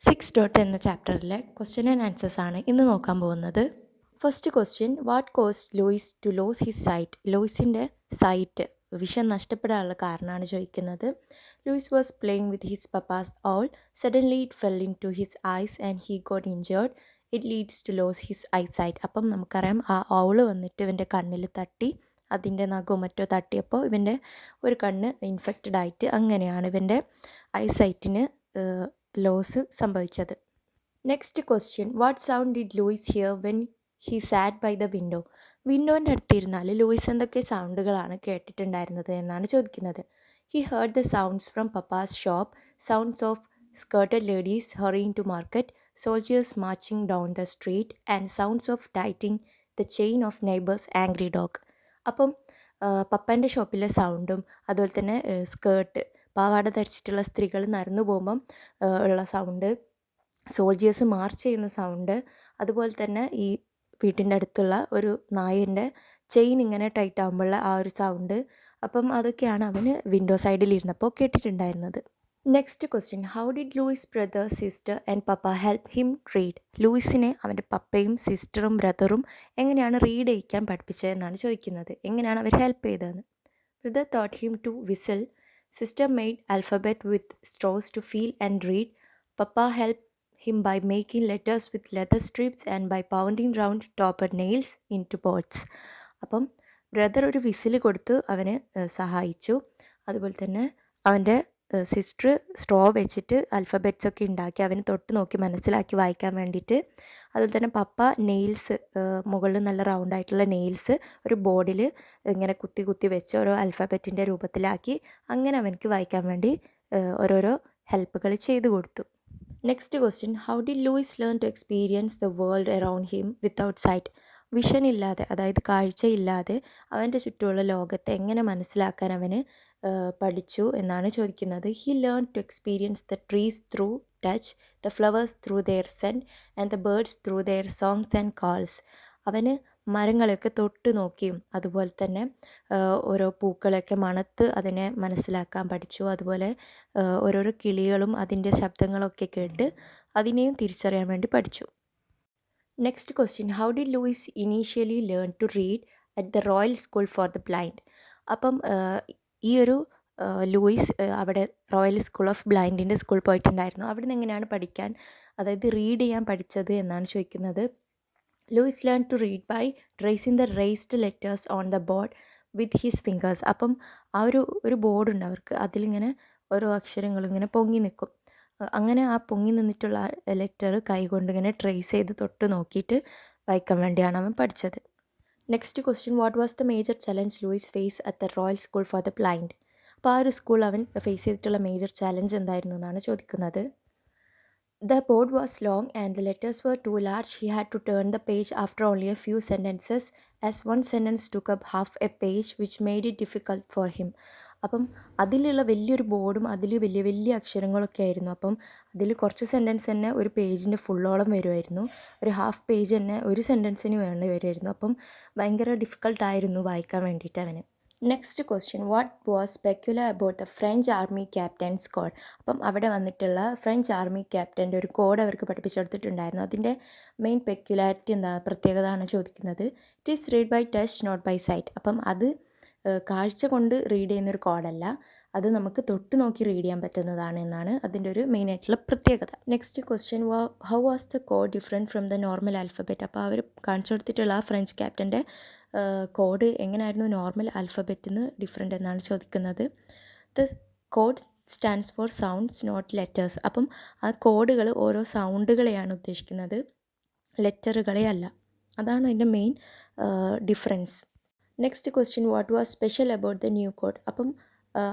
Six dot എന്ന ചാപ്റ്ററിലെ question and answers ആണ് ഇന്ന് നോക്കാൻ പോകുന്നത്. First question, what cause Louis to lose his sight? ലൂയിസിൻ്റെ സൈറ്റ് വിഷൻ നഷ്ടപ്പെടാനുള്ള കാരണമാണ് ചോദിക്കുന്നത്. Louis was playing with his papa's awl. Suddenly it fell into his eyes and he got injured. It leads to lose his eyesight. അപ്പം നമുക്കറിയാം, ആ ഔള് വന്നിട്ട് ഇവൻ്റെ കണ്ണിൽ തട്ടി, അതിൻ്റെ നഖമോ മറ്റോ തട്ടിയപ്പോൾ ഇവൻ്റെ ഒരു കണ്ണ് ഇൻഫെക്റ്റഡ് ആയിട്ട് അങ്ങനെയാണ് ഇവൻ്റെ ഐസൈറ്റിന് ലോസ് സംഭവിച്ചത്. Next question, what sound did Louis hear when he sat by the window? വിൻഡോൻ്റെ അടുത്തിരുന്നാൽ ലൂയിസ് എന്തൊക്കെ സൗണ്ടുകളാണ് കേട്ടിട്ടുണ്ടായിരുന്നത് എന്നാണ് ചോദിക്കുന്നത്. He heard the sounds from papa's shop, sounds of skirted ladies hurrying to market, soldiers marching down the street and sounds of tightening the chain of neighbour's angry dog. അപ്പം പപ്പൻ്റെ ഷോപ്പിലെ സൗണ്ടും അതുപോലെ തന്നെ സ്കേർട്ട് പാവാട ധരിച്ചിട്ടുള്ള സ്ത്രീകൾ നടന്നു പോകുമ്പം ഉള്ള സൗണ്ട്, സോൾജിയേഴ്സ് മാർച്ച് ചെയ്യുന്ന സൗണ്ട്, അതുപോലെ തന്നെ ഈ വീട്ടിൻ്റെ അടുത്തുള്ള ഒരു നായൻ്റെ ചെയിൻ ഇങ്ങനെ ടൈറ്റ് ആകുമ്പോഴുള്ള ആ ഒരു സൗണ്ട്. അപ്പം അതൊക്കെയാണ് അവന് വിൻഡോ സൈഡിൽ ഇരുന്നപ്പോൾ കേട്ടിട്ടുണ്ടായിരുന്നത്. Next question, how did Louis brother, sister and papa help him read? ലൂയിസിനെ അവൻ്റെ പപ്പയും സിസ്റ്ററും ബ്രദറും എങ്ങനെയാണ് റീഡ് ചെയ്യിക്കാൻ പഠിപ്പിച്ചതെന്നാണ് ചോദിക്കുന്നത്. എങ്ങനെയാണ് അവർ ഹെൽപ്പ് ചെയ്തതെന്ന്. Brother taught him to whistle. Sister made alphabet with straws to feel and read. Papa helped him by making letters with leather strips and by pounding round topper nails into pots. അപ്പം brother ഒരു whistle കൊടുത്ത് അവന് സഹായിച്ചു. അതുപോലെ തന്നെ അവൻ്റെ sister straw വെച്ചിട്ട് അൽഫബറ്റ്സ് ഒക്കെ ഉണ്ടാക്കി അവന് തൊട്ട് നോക്കി മനസ്സിലാക്കി വായിക്കാൻ വേണ്ടിയിട്ട്. അതുപോലെ തന്നെ പപ്പ നെയിൽസ്, മുകളിൽ നല്ല റൗണ്ട് ആയിട്ടുള്ള നെയിൽസ് ഒരു ബോർഡിൽ ഇങ്ങനെ കുത്തി കുത്തി വെച്ച് ഓരോ അൽഫബറ്റിൻ്റെ രൂപത്തിലാക്കി അങ്ങനെ അവനക്ക് വായിക്കാൻ വേണ്ടി ഓരോരോ ഹെൽപ്പുകൾ ചെയ്തു കൊടുത്തു. Next question, how did Louis learn to experience the world around him without sight? Vision ഇല്ലാതെ, അതായത് കാഴ്ചയില്ലാതെ അവൻ്റെ ചുറ്റുമുള്ള ലോകത്തെ എങ്ങനെ മനസ്സിലാക്കാൻ അവന് പഠിച്ചു എന്നാണ് ചോദിക്കുന്നത്. He learn to experience the trees through touch, the flowers through their scent and the birds through their songs and calls. അവന് മരങ്ങളെയൊക്കെ തൊട്ട് നോക്കിയും അതുപോലെ തന്നെ ഓരോ പൂക്കളൊക്കെ മണത്ത് അതിനെ മനസ്സിലാക്കാൻ പഠിച്ചു. അതുപോലെ ഓരോരോ കിളികളും അതിൻ്റെ ശബ്ദങ്ങളൊക്കെ കേട്ട് അതിനെയും തിരിച്ചറിയാൻ വേണ്ടി പഠിച്ചു. Next question, how did Louis initially learn to read at the Royal School for the Blind? അപ്പം ഈ ഒരു ലൂയിസ് അവിടെ റോയൽ സ്കൂൾ ഓഫ് ബ്ലൈൻഡിൻ്റെ സ്കൂൾ പോയിട്ടുണ്ടായിരുന്നു. അവിടെ നിന്ന് എങ്ങനെയാണ് പഠിക്കാൻ, അതായത് റീഡ് ചെയ്യാൻ പഠിച്ചത് എന്നാണ് ചോദിക്കുന്നത്. Louis learn to read by tracing the raised letters on the board with his fingers. അപ്പം ആ ഒരു ബോർഡുണ്ട് അവർക്ക്, അതിലിങ്ങനെ ഓരോ അക്ഷരങ്ങളും ഇങ്ങനെ പൊങ്ങി നിൽക്കും. അങ്ങനെ ആ പൊങ്ങി നിന്നിട്ടുള്ള ലെറ്റർ കൈകൊണ്ട് ഇങ്ങനെ ട്രേസ് ചെയ്ത് തൊട്ട് നോക്കിയിട്ട് വായിക്കാൻ വേണ്ടിയാണ് അവൻ പഠിച്ചത്. Next question, what was the major challenge Louis face at the Royal School for the Blind? അപ്പോൾ ആ ഒരു സ്കൂൾ അവൻ ഫേസ് ചെയ്തിട്ടുള്ള മേജർ ചലഞ്ച് എന്തായിരുന്നു എന്നാണ് ചോദിക്കുന്നത്. The board was long and the letters were too large. He had to turn the page after only a few sentences, as one sentence took up half a page, which made it difficult for him. അപ്പം അതിലുള്ള വലിയൊരു ബോർഡും അതിൽ വലിയ വലിയ അക്ഷരങ്ങളൊക്കെ ആയിരുന്നു. അപ്പം അതിൽ കുറച്ച് സെൻറ്റൻസ് തന്നെ ഒരു പേജിൻ്റെ ഫുള്ളോളം വരുമായിരുന്നു. ഒരു ഹാഫ് പേജ് തന്നെ ഒരു സെൻറ്റൻസിന് വേണ്ടി വരുമായിരുന്നു. അപ്പം ഭയങ്കര ഡിഫിക്കൾട്ടായിരുന്നു വായിക്കാൻ വേണ്ടിയിട്ട് അവന്. Next question, what was peculiar about the French army captains code? അപ്പം അവിടെ വന്നിട്ടുള്ള ഫ്രഞ്ച് ആർമി ക്യാപ്റ്റൻ്റെ ഒരു കോഡ് അവർക്ക് പഠിപ്പിച്ചെടുത്തിട്ടുണ്ടായിരുന്നു. അതിൻ്റെ മെയിൻ പെക്യുലാരിറ്റി എന്താ, പ്രത്യേകത ആണ് ചോദിക്കുന്നത്. It is read by touch not by sight. അപ്പം അത് കാഴ്ച കൊണ്ട് റീഡ് ചെയ്യുന്നൊരു കോഡല്ല, അത് നമുക്ക് തൊട്ട് നോക്കി റീഡ് ചെയ്യാൻ പറ്റുന്നതാണ് എന്നാണ് അതിൻ്റെ ഒരു മെയിനായിട്ടുള്ള പ്രത്യേകത. Next question, how was the code different from the normal alphabet? അപ്പോൾ അവർ കാണിച്ചു കൊടുത്തിട്ടുള്ള ആ ഫ്രഞ്ച് ക്യാപ്റ്റൻ്റെ കോഡ് എങ്ങനെയായിരുന്നു നോർമൽ ആൽഫബറ്റിൽ നിന്ന് ഡിഫറെൻ്റ് എന്നാണ് ചോദിക്കുന്നത്. The code stands for sounds not letters. അപ്പം ആ കോഡുകൾ ഓരോ സൗണ്ടുകളെയാണ് ഉദ്ദേശിക്കുന്നത്, ലെറ്ററുകളെ അല്ല. അതാണ് അതിൻ്റെ main difference. Next question, what was special about the new code? അപ്പം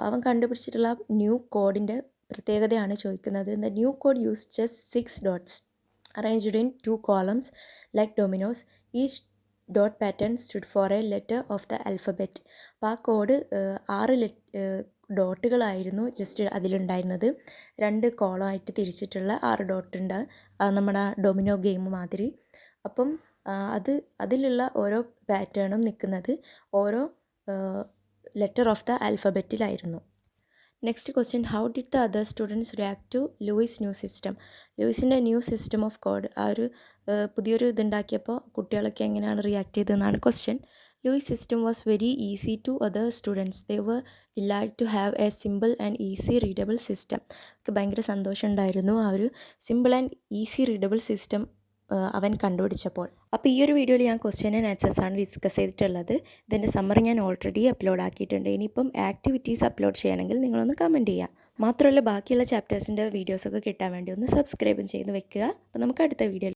അവൻ കണ്ടുപിടിച്ചിട്ടുള്ള ന്യൂ കോഡിൻ്റെ പ്രത്യേകതയാണ് ചോദിക്കുന്നത്. The new code use just 6 dots arranged in 2 columns like dominoes. Each dot pattern stood for a letter of the alphabet. അപ്പോൾ ആ code 6 ഡോട്ടുകളായിരുന്നു just അതിലുണ്ടായിരുന്നത്. 2 കോളമായിട്ട് തിരിച്ചിട്ടുള്ള 6 ഡോട്ടുണ്ട്, നമ്മുടെ domino game മാതിരി. അപ്പം അതിലുള്ള ഓരോ പാറ്റേണും നിൽക്കുന്നത് ഓരോ ലെറ്റർ ഓഫ് ദ ആൽഫബറ്റിലായിരുന്നു. Next question, how did the other students react to Louis new system? ലൂയിസിൻ്റെ ന്യൂ സിസ്റ്റം ഓഫ് കോഡ്, ആ ഒരു പുതിയൊരു ഇതുണ്ടാക്കിയപ്പോൾ കുട്ടികളൊക്കെ എങ്ങനെയാണ് റിയാക്ട് ചെയ്തതെന്നാണ് question. Louis system was very easy to other students. They were delight to have a simple and easy readable system. ഒക്കെ ഭയങ്കര സന്തോഷം ഉണ്ടായിരുന്നു ആ ഒരു simple and easy readable system അവൻ കണ്ടുപിടിച്ചപ്പോൾ. അപ്പോൾ ഈ ഒരു വീഡിയോയിൽ ഞാൻ ക്വസ്റ്റ്യൻ ആൻഡ് ആൻസേഴ്സ് ആണ് ഡിസ്കസ് ചെയ്തിട്ടുള്ളത്. ഇതിൻ്റെ സമ്മറി ഞാൻ ഓൾറെഡി അപ്ലോഡ് ആക്കിയിട്ടുണ്ട്. ഇനിയിപ്പം ആക്ടിവിറ്റീസ് അപ്ലോഡ് ചെയ്യണമെങ്കിൽ നിങ്ങളൊന്ന് കമൻറ്റ് ചെയ്യുക. മാത്രമല്ല ബാക്കിയുള്ള ചാപ്റ്റേഴ്സിൻ്റെ വീഡിയോസൊക്കെ കിട്ടാൻ വേണ്ടി ഒന്ന് സബ്സ്ക്രൈബും ചെയ്ത് വെക്കുക. അപ്പോൾ നമുക്ക് അടുത്ത വീഡിയോയിൽ